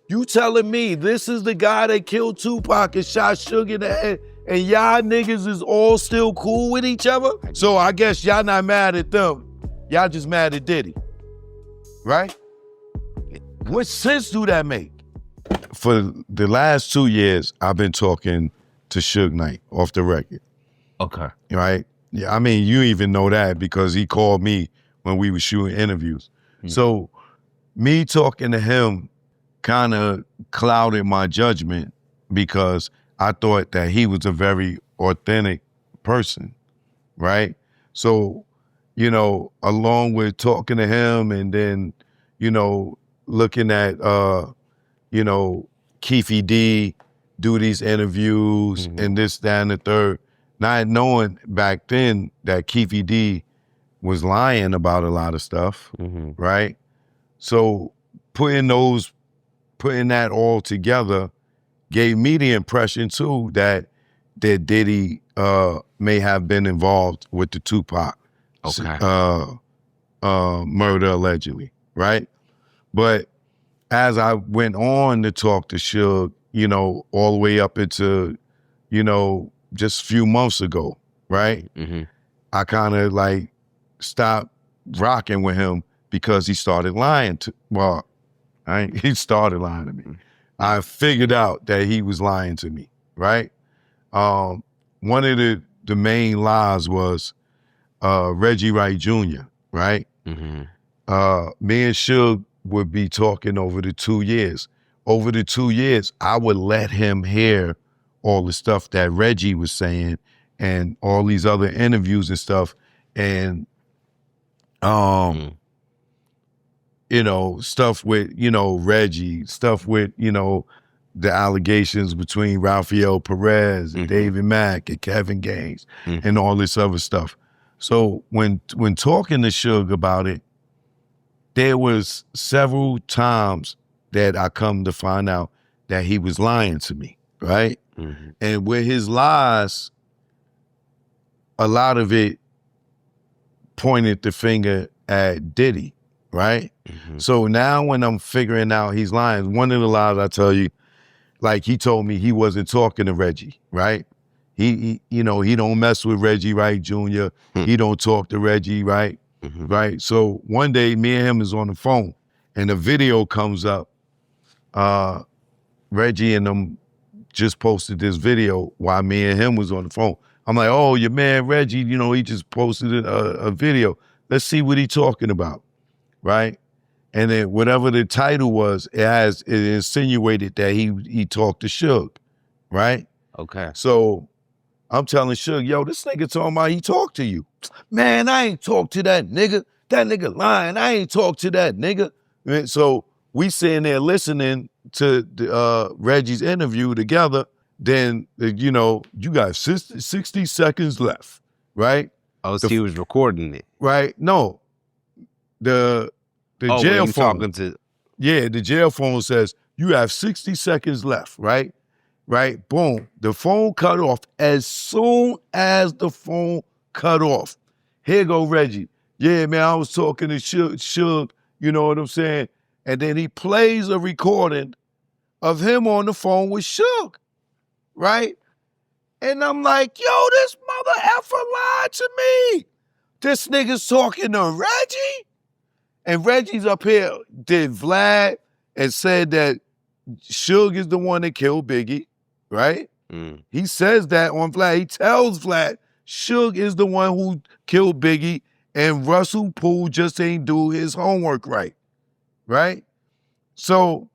You telling me this is the guy that killed Tupac and shot Suge in the head, and y'all niggas is all still cool with each other? So I guess y'all not mad at them. Y'all just mad at Diddy, right? What sense do that make? For the last 2 years, I've been talking to Suge Knight off the record. Okay. Right? Yeah, I mean, you even know that because he called me when we were shooting interviews. So me talking to him kind of clouded my judgment because I thought that he was a very authentic person, right? So, you know, along with talking to him and then, you know, looking at, you know, Keefy D do these interviews and this, that, and the third, not knowing back then that Keefy D was lying about a lot of stuff, right? So putting that all together gave me the impression too that Diddy may have been involved with the Tupac murder allegedly, right? But as I went on to talk to Suge, you know, all the way up into, you know, just a few months ago, right? I kind of like stopped rocking with him because he started lying to, he started lying to me. I figured out that he was lying to me, right? One of the main lies was Reggie Wright Jr., right? Me and Suge would be talking over the 2 years. Over the 2 years, I would let him hear all the stuff that Reggie was saying and all these other interviews and stuff. And, you know, stuff with, you know, Reggie, stuff with, you know, the allegations between Rafael Perez and David Mack and Kevin Gaines and all this other stuff. So when talking to Suge about it, there was several times that I come to find out that he was lying to me, right? And with his lies, a lot of it pointed the finger at Diddy, right? So now when I'm figuring out he's lying, one of the lies I tell you, like he told me he wasn't talking to Reggie, right? He you know, he don't mess with Reggie Wright Jr. He don't talk to Reggie, right? Right? So one day me and him is on the phone and a video comes up. Reggie and them just posted this video while me and him was on the phone. I'm like, oh, your man Reggie, you know, he just posted a video. Let's see what he talking about, right? And then whatever the title was, it insinuated that he talked to Suge, right? Okay. So I'm telling Suge, yo, this nigga talking about he talked to you. Man, I ain't talked to that nigga. That nigga lying. I ain't talked to that nigga. And so we sitting there listening to Reggie's interview together. Then, you know, you got 60 seconds left, right? Oh, so he was recording it. Right? No. The jail phone. The jail phone says, you have 60 seconds left, right? Right? Boom. The phone cut off. As soon as the phone cut off, here go Reggie. Yeah, man, I was talking to Suge, you know what I'm saying? And then he plays a recording of him on the phone with Suge, right? And I'm like, yo, this mother effer lied to me. This nigga's talking to Reggie? And Reggie's up here, did Vlad, and said that Suge is the one that killed Biggie, right? He says that on Vlad. He tells Vlad, Suge is the one who killed Biggie, and Russell Poole just ain't do his homework right? So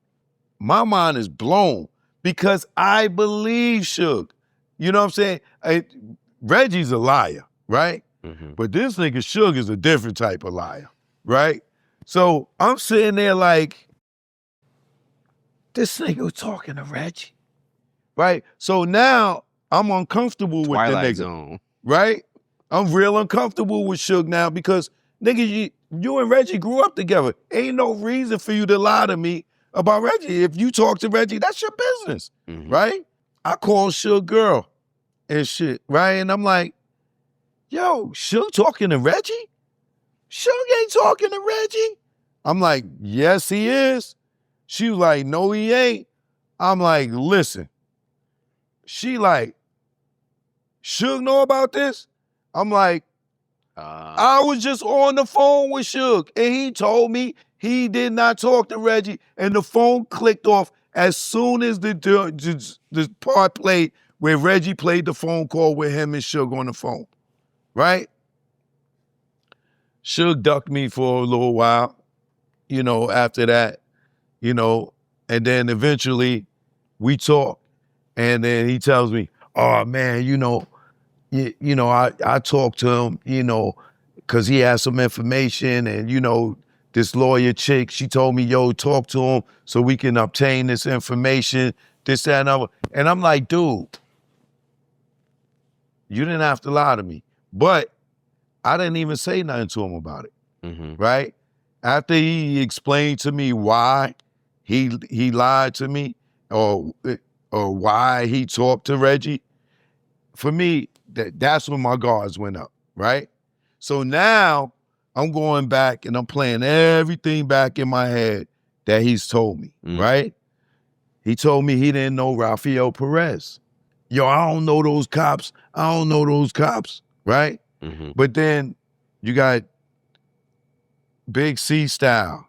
my mind is blown because I believe Suge. You know what I'm saying? Reggie's a liar, right? But this nigga Suge is a different type of liar, right? So I'm sitting there like, this nigga talking to Reggie, right? So now I'm uncomfortable with the nigga, Zone. right? I'm real uncomfortable with Suge now because, nigga, you and Reggie grew up together. Ain't no reason for you to lie to me about Reggie. If you talk to Reggie, that's your business, right? I call Suge girl and shit, right? And I'm like, yo, Suge talking to Reggie? Suge ain't talking to Reggie. I'm like, yes, he is. She was like, no, he ain't. I'm like, listen. She like, Suge know about this? I'm like, I was just on the phone with Suge, and he told me he did not talk to Reggie, and the phone clicked off as soon as the part played where Reggie played the phone call with him and Suge on the phone, right? Suge ducked me for a little while, after that, and then eventually we talked, and then he tells me, oh man, I talked to him, because he had some information, and this lawyer chick, she told me, yo, talk to him so we can obtain this information, this, that, and other. And I'm like, dude, you didn't have to lie to me. But I didn't even say nothing to him about it, right? After he explained to me why he lied to me or why he talked to Reggie, for me, that's when my guards went up, right? So now I'm going back and I'm playing everything back in my head that he's told me, right? He told me he didn't know Rafael Perez. Yo, I don't know those cops. Right? But then you got Big C Style.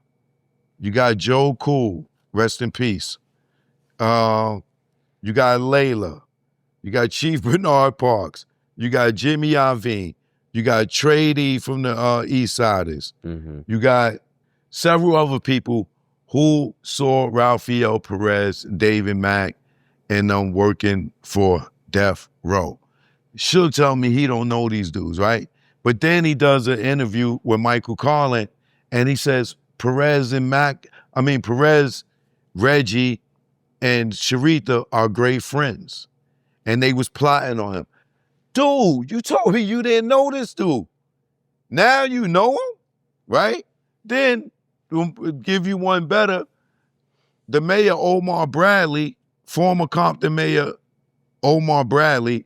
You got Joe Cool, rest in peace. You got Layla. You got Chief Bernard Parks. You got Jimmy Iovine. You got Trady from the East Siders. You got several other people who saw Rafael Perez, David Mack, and them working for Death Row. Suge tell me he don't know these dudes, right? But then he does an interview with Michael Carlin, and he says Perez, Reggie, and Sharita are great friends, and they was plotting on him. Dude, you told me you didn't know this dude. Now you know him, right? Then, we'll give you one better. The mayor, Omar Bradley, former Compton mayor, Omar Bradley,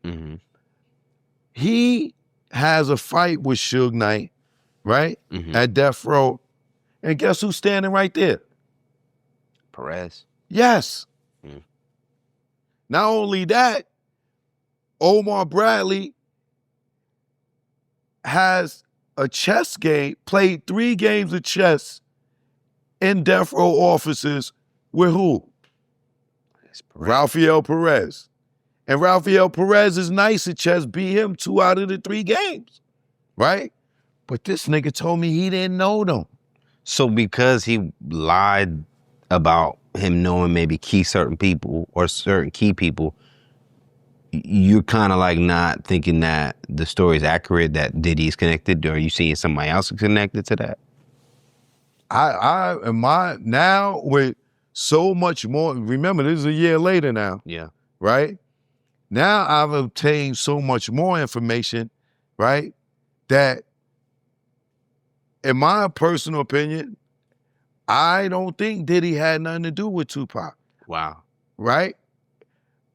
he has a fight with Suge Knight, right? At Death Row. And guess who's standing right there? Perez. Yes. Not only that, Omar Bradley has a chess game, played 3 games of chess in Death Row offices with who? Rafael Perez. And Rafael Perez is nice at chess, beat him 2 out of the 3 games, right? But this nigga told me he didn't know them. So because he lied about him knowing maybe certain people or certain key people, you're kind of like not thinking that the story is accurate, that Diddy's connected, or are you seeing somebody else connected to that? I am now with so much more. Remember, this is a year later now. Yeah. Right? Now I've obtained so much more information, right? That, in my personal opinion, I don't think Diddy had nothing to do with Tupac. Wow. Right?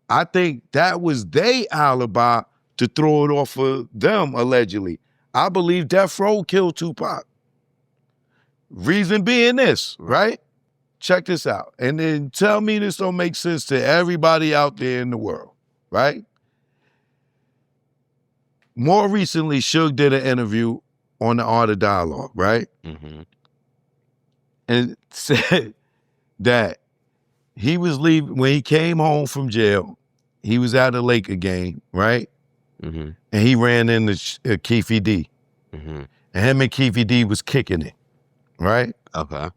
I think that was their alibi to throw it off of them, allegedly. I believe Death Row killed Tupac. Reason being this, right? Check this out. And then tell me this don't make sense to everybody out there in the world, right? More recently, Suge did an interview on The Art of Dialogue, right? And said that he was leaving, when he came home from jail, he was at a Laker game, right? And he ran into Keefy D. And him and Keefy D was kicking it, right? Okay.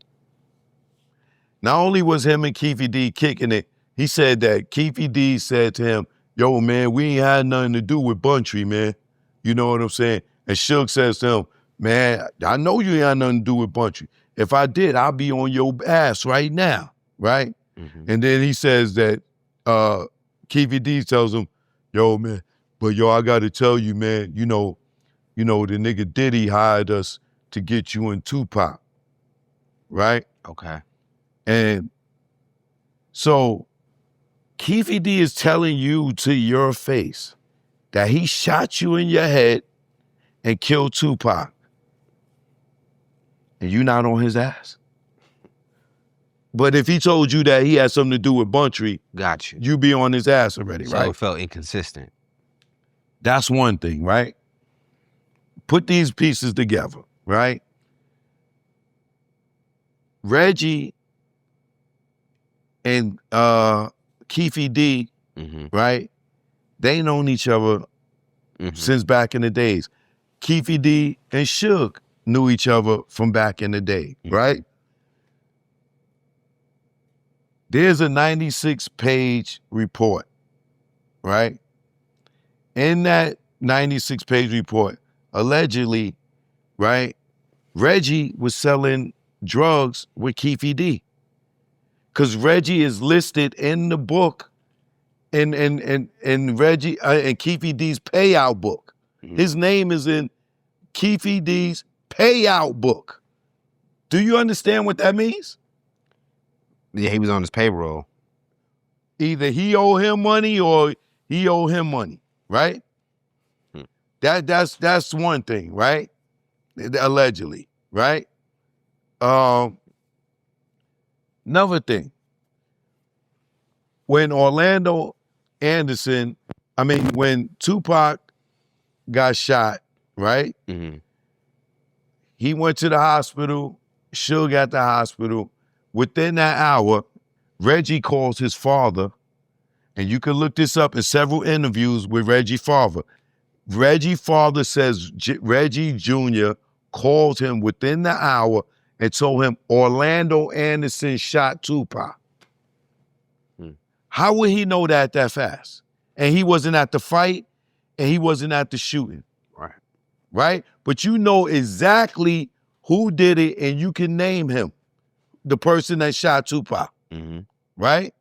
Not only was him and Keefy D kicking it, he said that Keefy D said to him, yo, man, we ain't had nothing to do with Buntry, man. You know what I'm saying? And Suge says to him, man, I know you ain't had nothing to do with Buntry. If I did, I'll be on your ass right now, right? And then he says that Keefy D tells him, yo, man, but yo, I got to tell you, man, you know, the nigga Diddy hired us to get you in Tupac, right? Okay. And so Keefy D is telling you to your face that he shot you in your head and killed Tupac. And you not on his ass. But if he told you that he had something to do with Buntry, got you. You be on his ass already, so right? So it felt inconsistent. That's one thing, right? Put these pieces together, right? Reggie and Keefe D, right? They known each other since back in the days. Keefe D and Suge knew each other from back in the day, right? There's a 96-page report, right? In that 96-page report, allegedly, right, Reggie was selling drugs with Keefe D. Because Reggie is listed in the book in Reggie and Keefe D's payout book. His name is in Keefe D's payout book. Do you understand what that means? Yeah, he was on his payroll. Either he owe him money or he owe him money, right? That's one thing, right? Allegedly, right? Another thing. When when Tupac got shot, right? He went to the hospital, Suge at the hospital. Within that hour, Reggie calls his father, and you can look this up in several interviews with Reggie's father. Reggie's father says Reggie Jr. called him within the hour and told him Orlando Anderson shot Tupac. How would he know that fast? And he wasn't at the fight, and he wasn't at the shooting. Right? But you know exactly who did it, and you can name him, the person that shot Tupac. Right?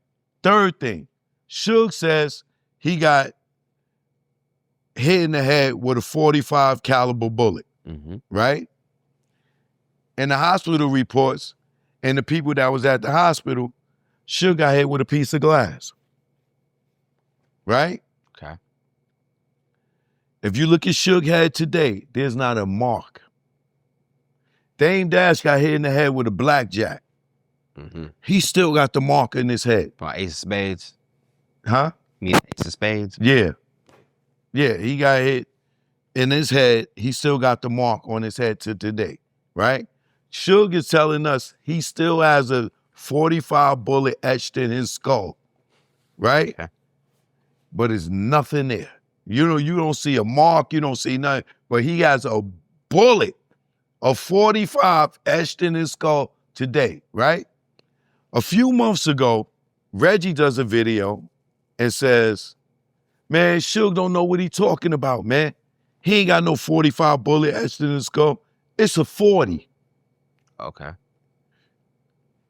Third thing, Suge says he got hit in the head with a .45 caliber bullet. Right? And the hospital reports and the people that was at the hospital, Suge got hit with a piece of glass. Right? Okay. If you look at Suge head today, there's not a mark. Dame Dash got hit in the head with a blackjack. He still got the mark in his head. By Ace of Spades? Huh? You mean Ace of Spades? Yeah. Yeah, he got hit in his head. He still got the mark on his head to today, right? Suge is telling us he still has a .45 bullet etched in his skull, right? Okay. But there's nothing there. You know, you don't see a mark, you don't see nothing, but he has a bullet, a .45 etched in his skull today, right? A few months ago, Reggie does a video and says, man, Suge don't know what he talking about, man. He ain't got no .45 bullet etched in his skull. It's a 40. Okay.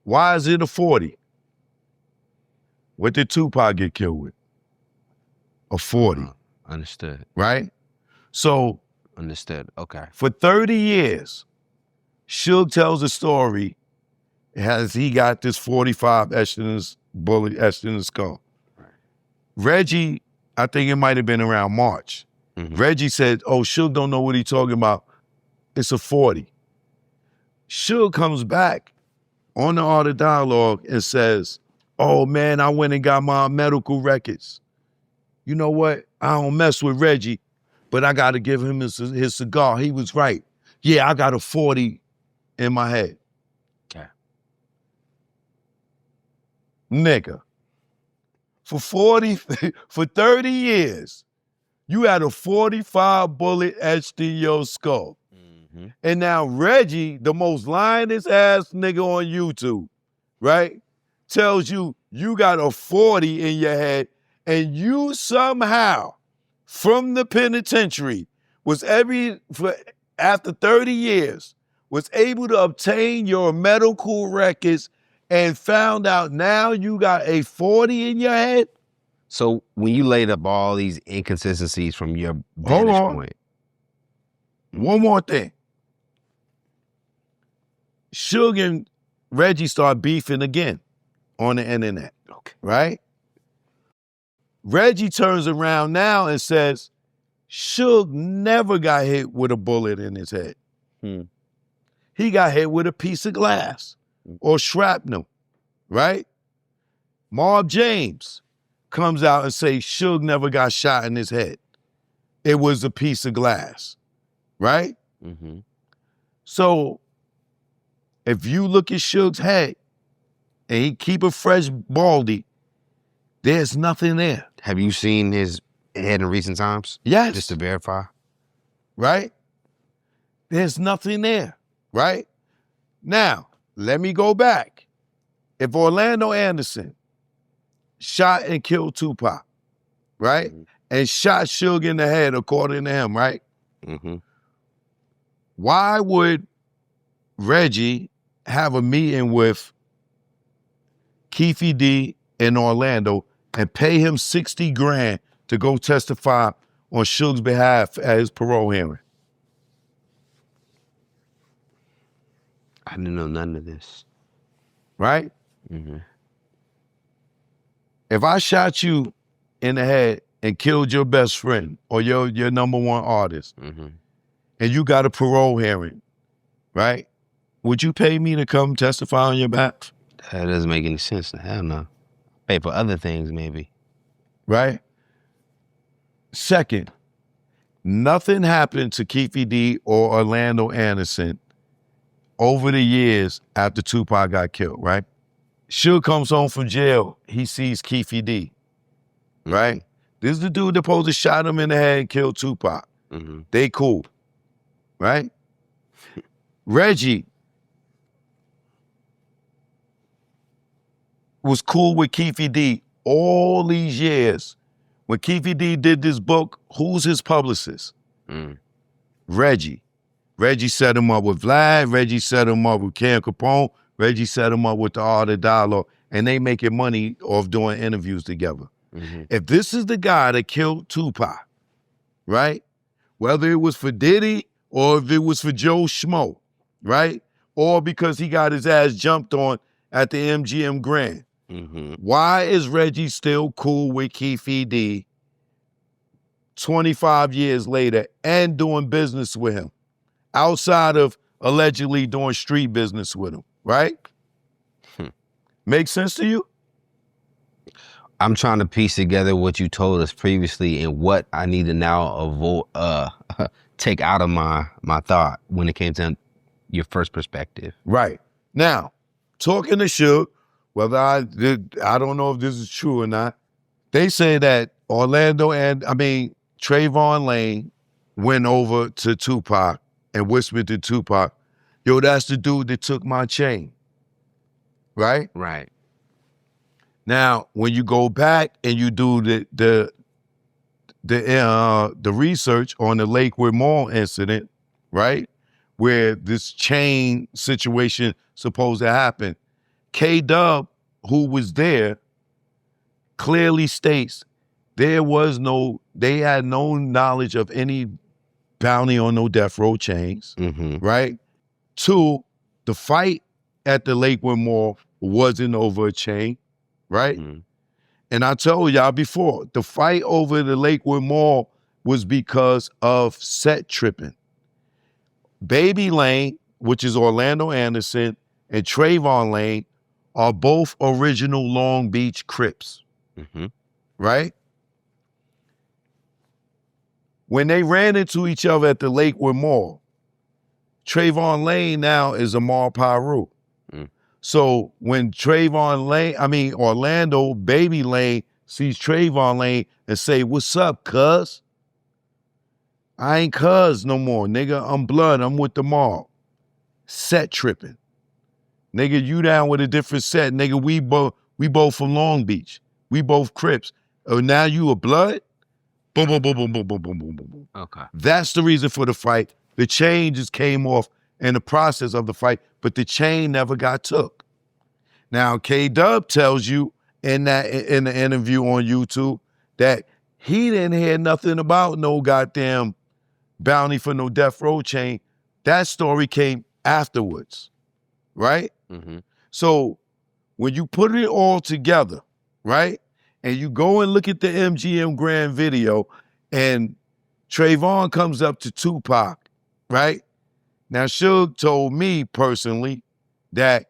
Why is it a 40? What did Tupac get killed with? A 40. Understood. Right? So. Understood. Okay. For 30 years, Suge tells a story as he got this .45 etched in his bullet etched in his skull. Right. Reggie, I think it might have been around March. Reggie said, oh, Suge don't know what he's talking about. It's a 40. Suge comes back on the Art of Dialogue and says, oh man, I went and got my medical records. You know what? I don't mess with Reggie, but I got to give him his cigar. He was right. Yeah, I got a 40 in my head. Okay. Nigga, for 30 years, you had a .45 bullet etched in your skull. And now Reggie, the most lionest ass nigga on YouTube, right, tells you you got a 40 in your head and you somehow, from the penitentiary, after 30 years, was able to obtain your medical records and found out now you got a 40 in your head? So when you laid up all these inconsistencies from your vantage point. One more thing. Suge and Reggie start beefing again on the internet, right? Reggie turns around now and says, Suge never got hit with a bullet in his head. He got hit with a piece of glass or shrapnel, right? Marv James comes out and say Suge never got shot in his head. It was a piece of glass, right? Mm-hmm. So if you look at Suge's head and he keep a fresh baldy, there's nothing there. Have you seen his head in recent times? Yes. Just to verify? Right? There's nothing there, right? Now, let me go back. If Orlando Anderson shot and killed Tupac, right? Mm-hmm. And shot Suge in the head, according to him, right? Mm-hmm. Why would Reggie have a meeting with Keefe D in Orlando and pay him $60,000 to go testify on Suge's behalf at his parole hearing? I didn't know none of this. Right? Mm-hmm. If I shot you in the head and killed your best friend or your number one artist, mm-hmm. and you got a parole hearing, right? Would you pay me to come testify on your behalf? That doesn't make any sense. Hell no. Pay for other things, maybe. Right? Second, nothing happened to Keefe D or Orlando Anderson over the years after Tupac got killed, right? Suge comes home from jail. He sees Keefe D, right? Mm-hmm. This is the dude that supposed to shot him in the head and killed Tupac. Mm-hmm. They cool, right? Reggie was cool with Keefe D all these years. When Keefe D did this book, who's his publicist? Reggie. Reggie set him up with Vlad. Reggie set him up with Cam Capone. Reggie set him up with the Art of Dialogue. And they making money off doing interviews together. Mm-hmm. If this is the guy that killed Tupac, right? Whether it was for Diddy or if it was for Joe Schmo, right? Or because he got his ass jumped on at the MGM Grand. Mm-hmm. Why is Reggie still cool with Keefe D 25 years later and doing business with him outside of allegedly doing street business with him, right? Make sense to you? I'm trying to piece together what you told us previously and what I need to now take out of my thought when it came to your first perspective. Right. Now, talking to Suge, whether I don't know if this is true or not, they say that Trayvon Lane went over to Tupac and whispered to Tupac, yo, that's the dude that took my chain. Right? Right. Now, when you go back and you do the research on the Lakewood Mall incident, right, where this chain situation supposed to happen, K-Dub, who was there, clearly states they had no knowledge of any bounty on no death row chains, mm-hmm. right? 2, the fight at the Lakewood Mall wasn't over a chain, right? Mm-hmm. And I told y'all before, the fight over the Lakewood Mall was because of set tripping. Baby Lane, which is Orlando Anderson, and Trayvon Lane are both original Long Beach Crips, mm-hmm. right? When they ran into each other at the Lakewood Mall, Trayvon Lane now is Amar Piru. So when Orlando Baby Lane sees Trayvon Lane and say, what's up, cuz? I ain't cuz no more, nigga. I'm blood. I'm with the mob. Set tripping. Nigga, you down with a different set. Nigga, we both from Long Beach. We both Crips. Oh, now you a blood? Boom, boom, boom, boom, boom, boom, boom, boom, boom. Okay. That's the reason for the fight. The chain just came off in the process of the fight, but the chain never got took. Now, K-Dub tells you in the interview on YouTube that he didn't hear nothing about no goddamn bounty for no death row chain. That story came afterwards, right? Mm-hmm. So when you put it all together, right, and you go and look at the MGM Grand video and Trayvon comes up to Tupac, right? Now, Suge told me personally that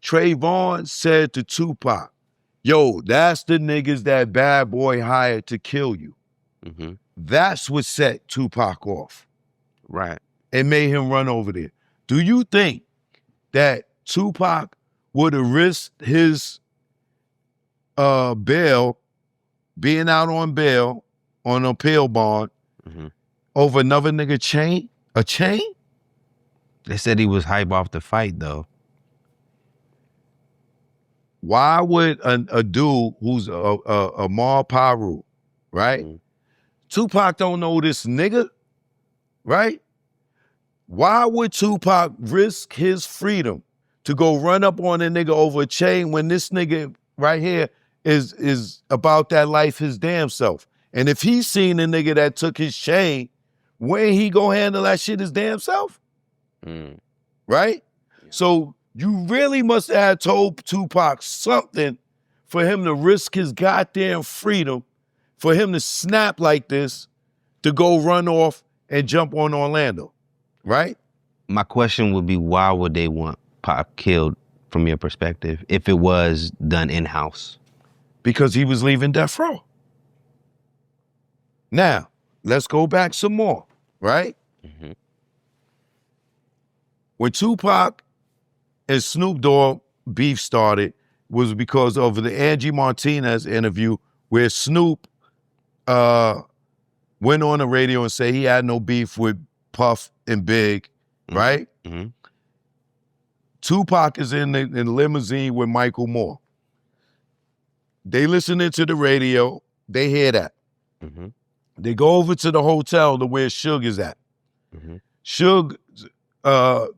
Trayvon said to Tupac, yo, that's the niggas that Bad Boy hired to kill you. Mm-hmm. That's what set Tupac off. Right. And made him run over there. Do you think that Tupac would have risked his bail, being out on bail, on a bail bond, over another nigga chain? A chain? They said he was hype off the fight, though. Why would a dude who's a Mar Paru, right? Tupac don't know this nigga, right? Why would Tupac risk his freedom to go run up on a nigga over a chain when this nigga right here is about that life his damn self? And if he seen a nigga that took his chain, when he go handle that shit his damn self? Right? Yeah. So you really must have told Tupac something for him to risk his goddamn freedom, for him to snap like this, to go run off and jump on Orlando, right? My question would be, why would they want Pac killed from your perspective if it was done in-house? Because he was leaving death row. Now, let's go back some more, right? When Tupac and Snoop Dogg beef started was because of the Angie Martinez interview where Snoop went on the radio and said he had no beef with Puff and Big, right? Tupac is in the limousine with Michael Moore. They listening to the radio, they hear that. They go over to the hotel to where Suge is at. Suge,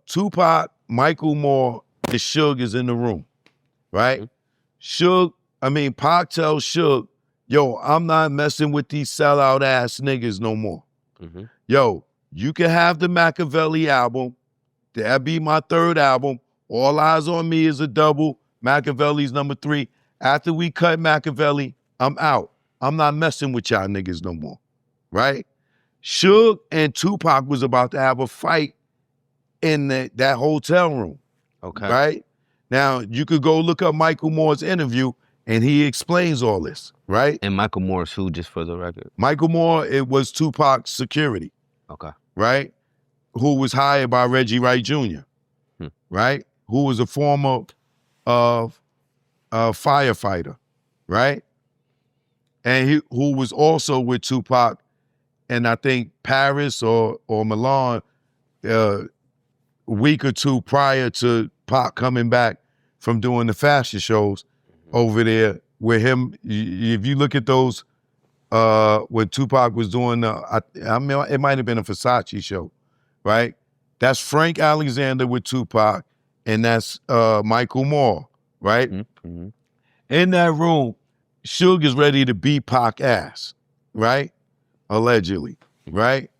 Tupac, Michael Moore, and Suge is in the room, right? Pac tells Suge, yo, I'm not messing with these sellout ass niggas no more. Yo, you can have the Machiavelli album. That'd be my third album. All Eyes on Me is a double. Machiavelli's number 3. After we cut Machiavelli, I'm out. I'm not messing with y'all niggas no more, right? Suge and Tupac was about to have a fight in that hotel room, right? Now, you could go look up Michael Moore's interview, and he explains all this, right? And Michael Moore's who, just for the record? Michael Moore, it was Tupac's security, right? Who was hired by Reggie Wright Jr., right? Who was a former firefighter, right? And who was also with Tupac, and I think Paris or Milan, a week or two prior to Pac coming back from doing the fashion shows over there with him. If you look at those, when Tupac was doing, it might have been a Versace show, right? That's Frank Alexander with Tupac, and that's Michael Moore, right? In that room, Suge is ready to beat Pac ass, right? Allegedly, right?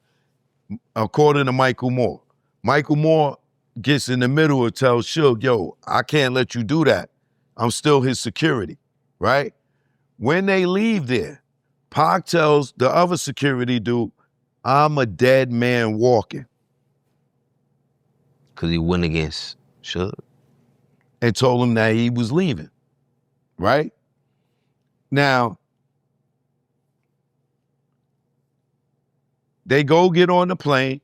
According to Michael Moore. Michael Moore gets in the middle and tells Suge, yo, I can't let you do that. I'm still his security, right? When they leave there, Pac tells the other security dude, I'm a dead man walking. Because he went against Suge. And told him that he was leaving, right? Now, they go get on the plane,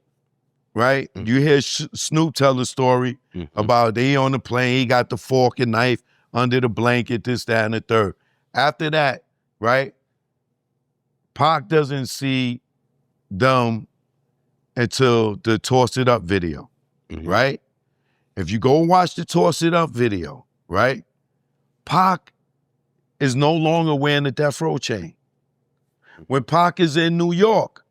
right? You hear Snoop tell the story about they on the plane, he got the fork and knife under the blanket, this, that, and the third. After that, right, Pac doesn't see them until the Toss It Up video, right? If you go watch the Toss It Up video, right, Pac is no longer wearing the death row chain. When Pac is in New York,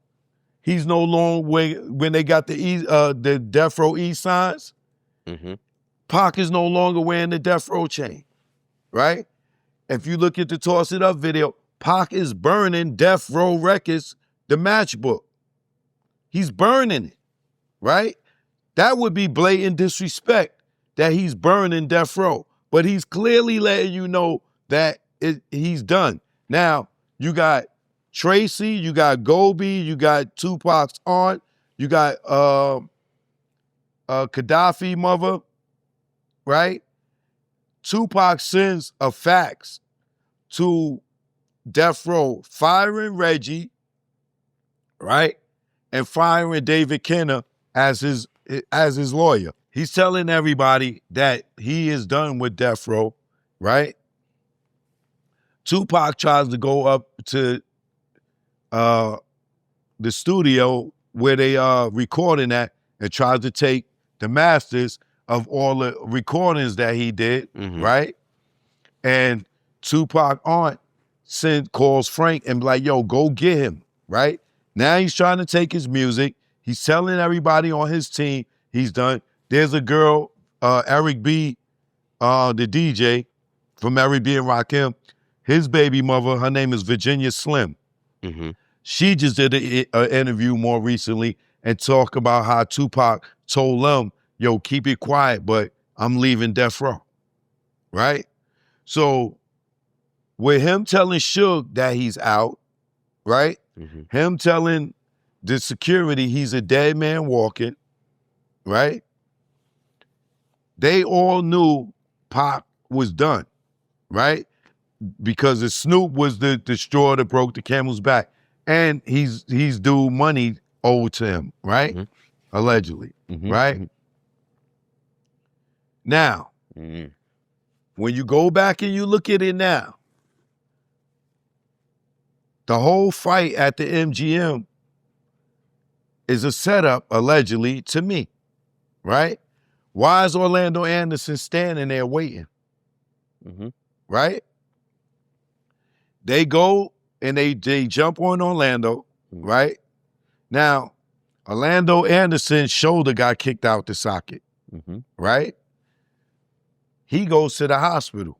he's no longer when they got the death row E signs. Pac is no longer wearing the death row chain, right? If you look at the Toss It Up video, Pac is burning Death Row Records, the matchbook. He's burning it, right? That would be blatant disrespect that he's burning Death Row, but he's clearly letting you know that he's done. Now, you got Tracy, you got Gobi, you got Tupac's aunt, you got Gaddafi mother, right? Tupac sends a fax to Death Row firing Reggie, right? And firing David Kenner as his lawyer. He's telling everybody that he is done with Death Row, right? Tupac tries to go up to the studio where they are recording at and tries to take the masters of all the recordings that he did, right? And Tupac aunt calls Frank and be like, yo, go get him, right? Now he's trying to take his music. He's telling everybody on his team he's done. There's a girl, Eric B., the DJ from Eric B. and Rakim. His baby mother, her name is Virginia Slim. She just did an interview more recently and talk about how Tupac told them, yo, keep it quiet, but I'm leaving Death Row, right? So with him telling Suge that he's out, right? Him telling the security he's a dead man walking, right? They all knew Pac was done, right? Because the Snoop was the straw that broke the camel's back. And he's due money owed to him, right? Allegedly, right? Now, when you go back and you look at it now, the whole fight at the MGM is a setup, allegedly, to me, right? Why is Orlando Anderson standing there waiting? Right? They go and they jump on Orlando, right? Now, Orlando Anderson's shoulder got kicked out the socket, right? He goes to the hospital.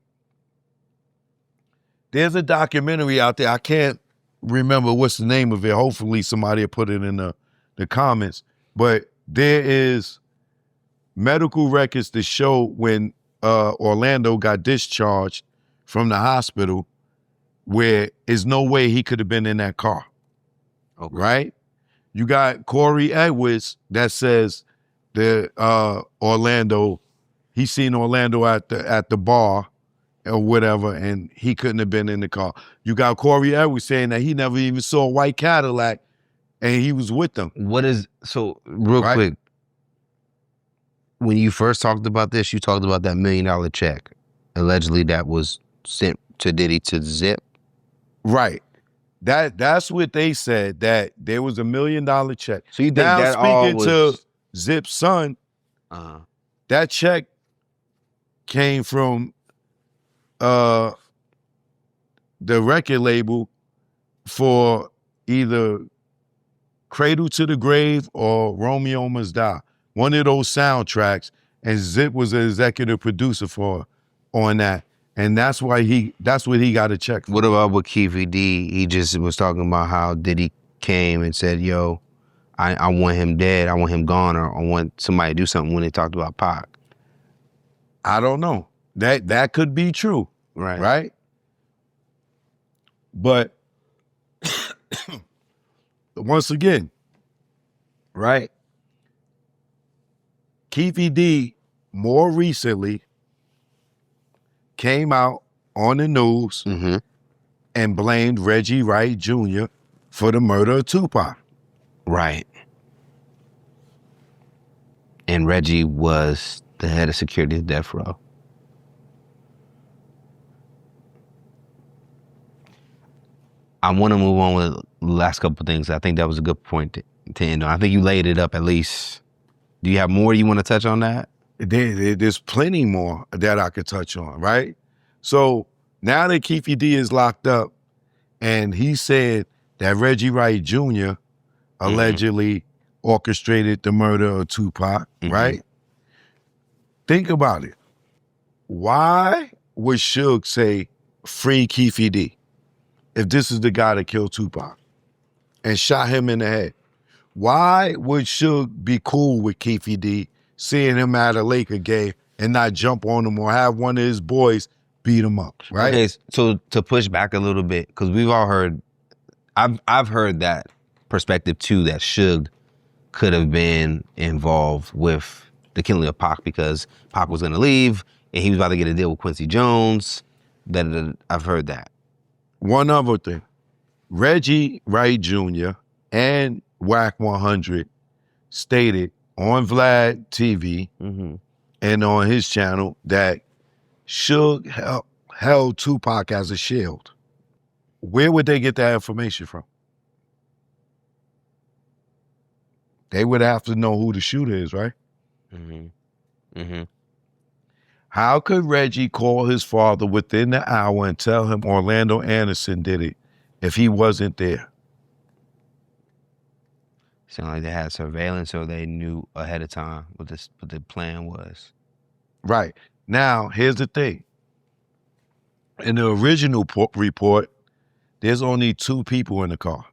There's a documentary out there. I can't remember what's the name of it. Hopefully somebody will put it in the comments. But there is medical records to show when Orlando got discharged from the hospital where there's no way he could have been in that car, right? You got Corey Edwards that says that Orlando, he seen Orlando at the bar or whatever, and he couldn't have been in the car. You got Corey Edwards saying that he never even saw a white Cadillac and he was with them. Real quick, when you first talked about this, you talked about that $1 million check, allegedly that was sent to Diddy to Zip. Right. That's what they said, that there was $1 million check. So you think that all was... to Zip's son, that check came from the record label for either Cradle to the Grave or Romeo Must Die, one of those soundtracks, and Zip was an executive producer on that. And that's what he got a check for. What about with Keefy D? He just was talking about how Diddy came and said, yo, I want him dead, I want him gone, or I want somebody to do something when they talked about Pac. I don't know. That could be true. Right? But once again, right? Keefy D more recently came out on the news and blamed Reggie Wright Jr. for the murder of Tupac. Right. And Reggie was the head of security at Death Row. I want to move on with the last couple of things. I think that was a good point to end on. I think you laid it up at least. Do you have more you want to touch on that? There's plenty more that I could touch on, right? So now that Keefy D is locked up and he said that Reggie Wright Jr. allegedly orchestrated the murder of Tupac, right? Think about it. Why would Suge say, free Keefy D, if this is the guy that killed Tupac and shot him in the head? Why would Suge be cool with Keefy D, seeing him at a Laker game and not jump on him or have one of his boys beat him up, right? Okay, so to push back a little bit, because we've all heard, I've heard that perspective too, that Suge could have been involved with the killing of Pac because Pac was going to leave. and he was about to get a deal with Quincy Jones. I've heard that. One other thing. Reggie Wright Jr. and Whack 100 stated on Vlad TV and on his channel that Suge held Tupac as a shield. Where would they get that information from? They would have to know who the shooter is, right? How could Reggie call his father within the hour and tell him Orlando Anderson did it if he wasn't there? Sound like they had surveillance, or they knew ahead of time what the plan was. Right. Now, here's the thing. In the original report, there's only 2 people in the car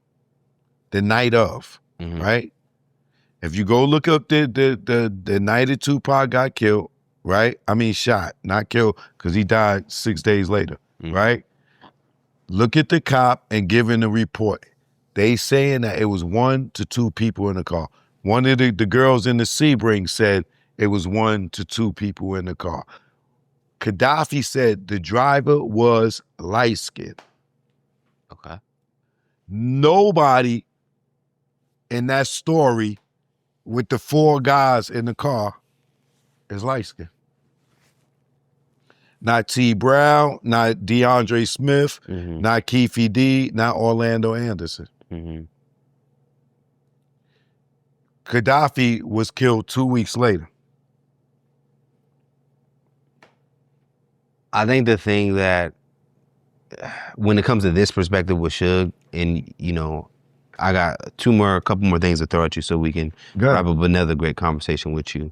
the night of, right? If you go look up the night that Tupac got killed, right? I mean shot, not killed, because he died 6 days later, right? Look at the cop and giving the report. They saying that it was 1 to 2 people in the car. One of the girls in the Sebring said it was 1 to 2 people in the car. Gaddafi said the driver was light-skinned. Okay. Nobody in that story with the 4 guys in the car is light-skinned. Not T. Brown, not DeAndre Smith, not Keefe D, not Orlando Anderson. Gaddafi was killed 2 weeks later. I think the thing that, when it comes to this perspective with Suge, and I got a couple more things to throw at you so we can wrap up another great conversation with you.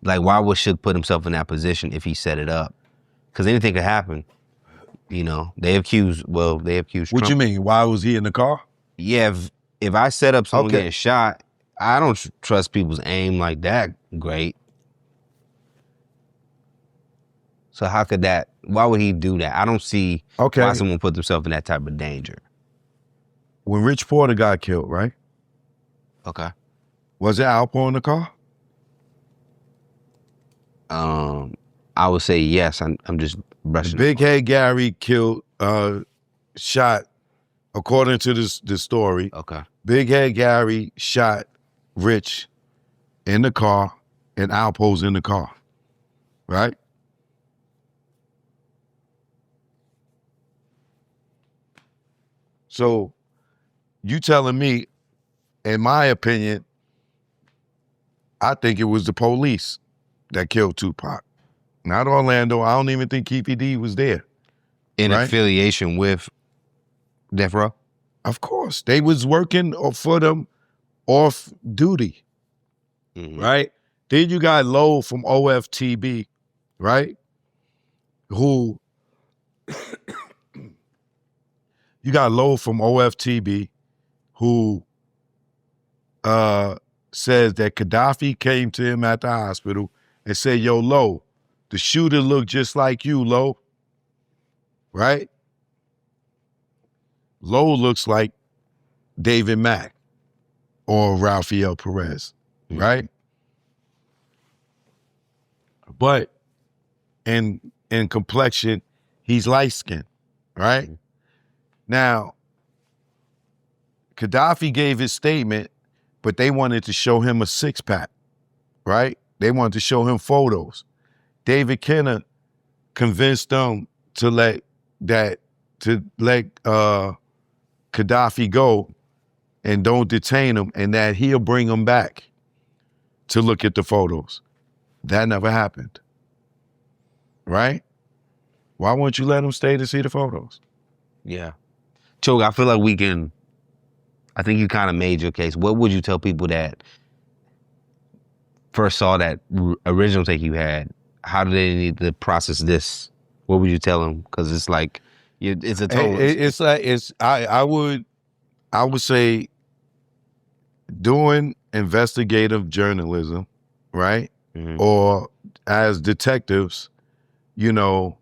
Like, why would Suge put himself in that position if he set it up? Because anything could happen. They accuse Trump. What you mean? Why was he in the car? Yeah, if I set up someone getting shot, I don't trust people's aim like that great. So why would he do that? I don't see why someone put themselves in that type of danger. When Rich Porter got killed, right? Okay. Was it Alpo in the car? I would say yes. I'm just brushing. Big Head Gary killed, shot, according to the story. Okay. Big Head Gary shot Rich in the car and Alpo's in the car, right? So you telling me, in my opinion, I think it was the police that killed Tupac. Not Orlando. I don't even think Keefe D was there. In affiliation with Death Row? Of course. They was working for them off duty, right? Then you got Lowe from OFTB, right? You got Lowe from OFTB who says that Gaddafi came to him at the hospital and said, yo, Lowe, the shooter looked just like you, Lowe, right? Lowe looks like David Mack or Rafael Perez, right? But in complexion, he's light-skinned, right? Now, Gaddafi gave his statement, but they wanted to show him a six-pack, right? They wanted to show him photos. David Kenner convinced them to let Gaddafi go and don't detain him, and that he'll bring him back to look at the photos. That never happened, right? Why won't you let him stay to see the photos? Yeah. Choke, I feel like I think you kind of made your case. What would you tell people that first saw that original take you had? How do they need to process this? What would you tell them? Because it's like, it's a total. I would say doing investigative journalism, right? Or as detectives, you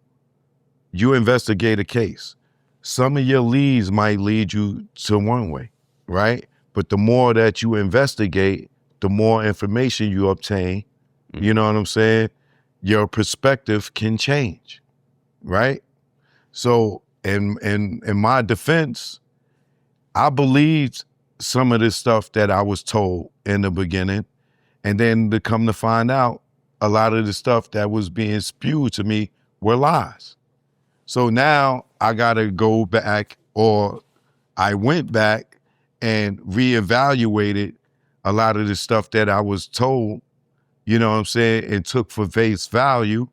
investigate a case. Some of your leads might lead you to one way, right? But the more that you investigate, the more information you obtain. You know what I'm saying? your perspective can change, right? So in my defense, I believed some of this stuff that I was told in the beginning, and then to come to find out, a lot of the stuff that was being spewed to me were lies. So now I gotta go back, or I went back and reevaluated a lot of the stuff that I was told, you know what I'm saying, and took for face value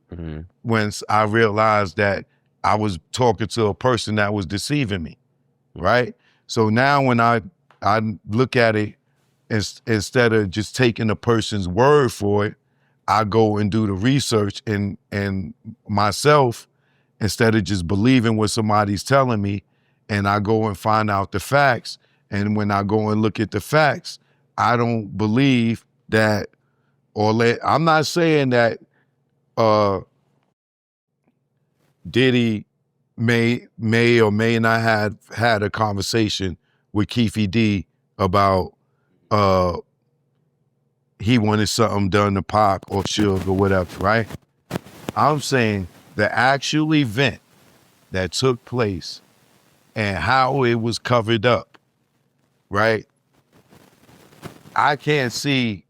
once I realized that I was talking to a person that was deceiving me, right? So now when I look at it, instead of just taking a person's word for it, I go and do the research and myself, instead of just believing what somebody's telling me, and I go and find out the facts. And when I go and look at the facts, I don't believe that, I'm not saying that Diddy may or may not have had a conversation with Keefe D about he wanted something done to Pac or Suge or whatever, right? I'm saying the actual event that took place and how it was covered up, right? I can't see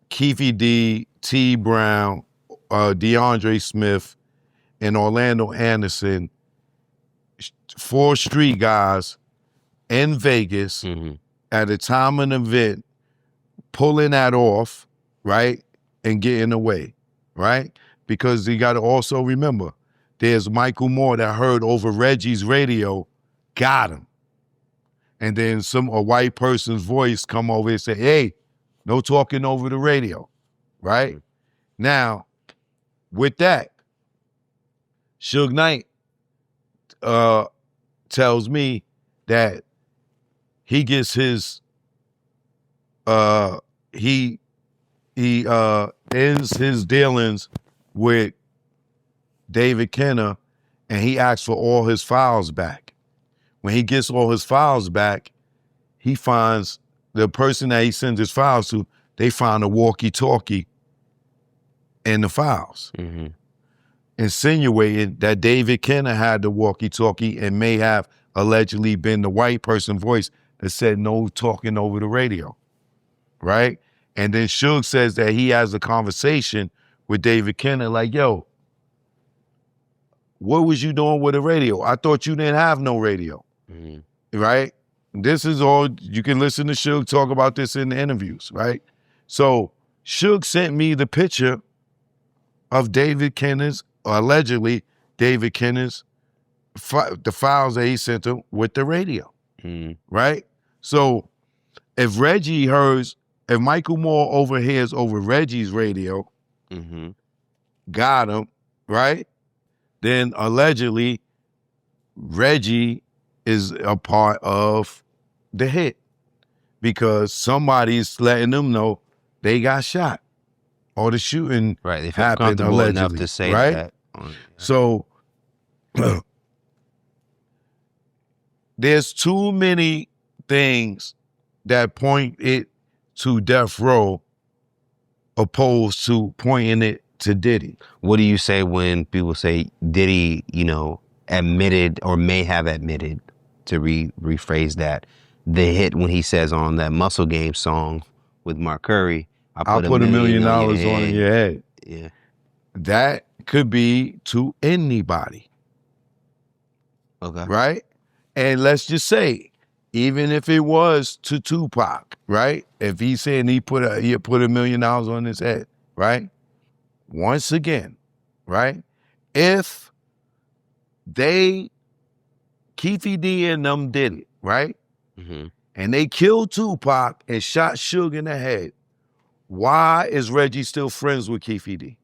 Keefe D, T Brown, DeAndre Smith, and Orlando Anderson, 4 street guys in Vegas at a time of an event, pulling that off, right, and getting away, right? Because you got to also remember, there's Michael Moore that heard over Reggie's radio, got him. And then a white person's voice come over and say, hey, no talking over the radio, right? Now, with that, Suge Knight tells me that he gets his, he ends his dealings with David Kenner, and he asks for all his files back. When he gets all his files back, he finds the person that he sends his files to, they find a walkie-talkie in the files, insinuating that David Kenner had the walkie-talkie and may have allegedly been the white person voice that said no talking over the radio, right? And then Suge says that he has a conversation with David Kenner like, yo, what was you doing with the radio? I thought you didn't have no radio, right? This is all, you can listen to Suge talk about this in the interviews, right? So Suge sent me the picture of David Kenner's, or allegedly David Kenner's, the files that he sent him with the radio, right? So if if Michael Moore overhears over Reggie's radio, got him, right? Then allegedly Reggie is a part of the hit because somebody's letting them know they got shot or the shooting they feel happened comfortable allegedly, enough to say right? that. So there's too many things that point it to Death Row opposed to pointing it to Diddy. What do you say when people say Diddy, admitted or may have admitted, to rephrase that, the hit when he says on that Muscle Game song with Mark Curry, I'll put $1 million on your head. Yeah. That could be to anybody. Okay. Right? And let's just say, even if it was to Tupac, right? If he's saying he put $1 million on his head, right? Once again, right? If Keefe D and them did it, right? And they killed Tupac and shot Suge in the head, why is Reggie still friends with Keefe D?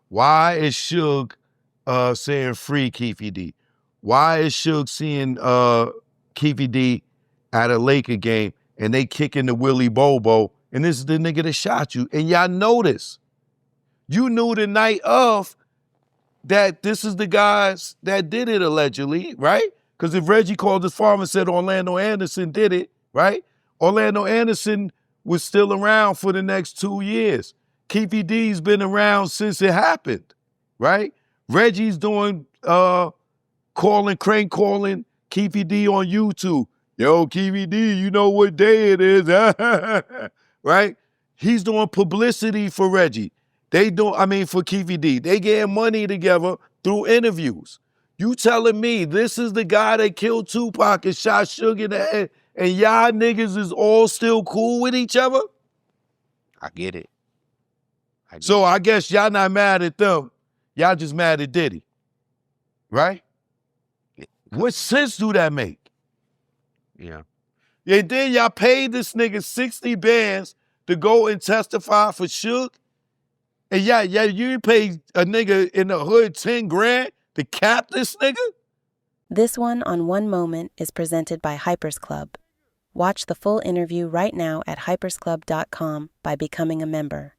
Why is Suge saying free Keefe D? Why is Suge seeing Keefe D at a Laker game and they kicking the Willie Bobo, and this is the nigga that shot you? And y'all know this. You knew the night of that this is the guys that did it allegedly, right? Because if Reggie called his father and said Orlando Anderson did it, right? Orlando Anderson was still around for the next 2 years. Keefy D's been around since it happened, right? Reggie's doing crank calling Keefy D on YouTube. Yo, Keefy D, you know what day it is, right? He's doing publicity for Reggie. For Keefy D. They getting money together through interviews. You telling me this is the guy that killed Tupac and shot Suge in the head, and y'all niggas is all still cool with each other? I get it. I guess y'all not mad at them. Y'all just mad at Diddy, right? Yeah. What sense do that make? Yeah. And then y'all paid this nigga 60 bands to go and testify for Suge. And you paid a nigga in the hood 10 grand to cap this nigga? This one on One Moment is presented by Hypers Club. Watch the full interview right now at hypersclub.com by becoming a member.